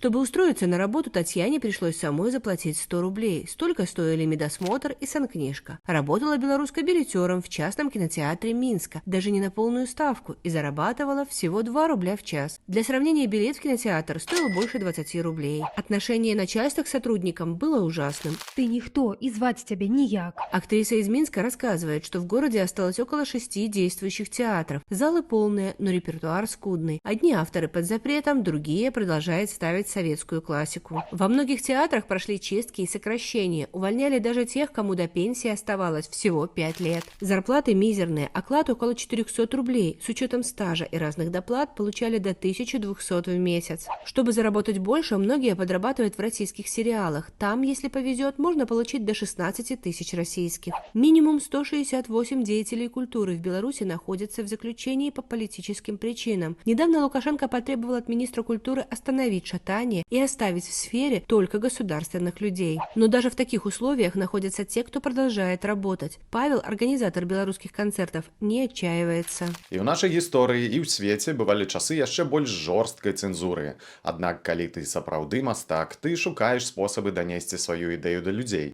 Чтобы устроиться на работу, Татьяне пришлось самой заплатить 100 рублей. Столько стоили медосмотр и санкнижка. Работала белорусской билетером в частном кинотеатре Минска, даже не на полную ставку, и зарабатывала всего 2 рубля в час. Для сравнения, билет в кинотеатр стоил больше 20 рублей. Отношение начальства к сотрудникам было ужасным. Ты никто, и звать тебя ніяк. Актриса из Минска рассказывает, что в городе осталось около 6 действующих театров. Залы полные, но репертуар скудный. Одни авторы под запретом, другие продолжают ставить советскую классику. Во многих театрах прошли чистки и сокращения. Увольняли даже тех, кому до пенсии оставалось всего 5 лет. Зарплаты мизерные, оклад около 400 рублей. С учетом стажа и разных доплат получали до 1200 в месяц. Чтобы заработать больше, многие подрабатывают в российских сериалах. Там, если повезет, можно получить до 16 тысяч российских. Минимум 168 деятелей культуры в Беларуси находятся в заключении по политическим причинам. Недавно Лукашенко потребовал от министра культуры остановить шатание и оставить в сфере только государственных людей. Но даже в таких условиях находятся те, кто продолжает работать. Павел, организатор белорусских концертов, не отчаивается. І ў нашай гісторыі і ў свеце бывалі часы яшчэ больш жорсткай цэнзуры. Аднак, калі ты сапраўды мастак, ты шукаеш спосабы данесці сваю ідэю да людзей.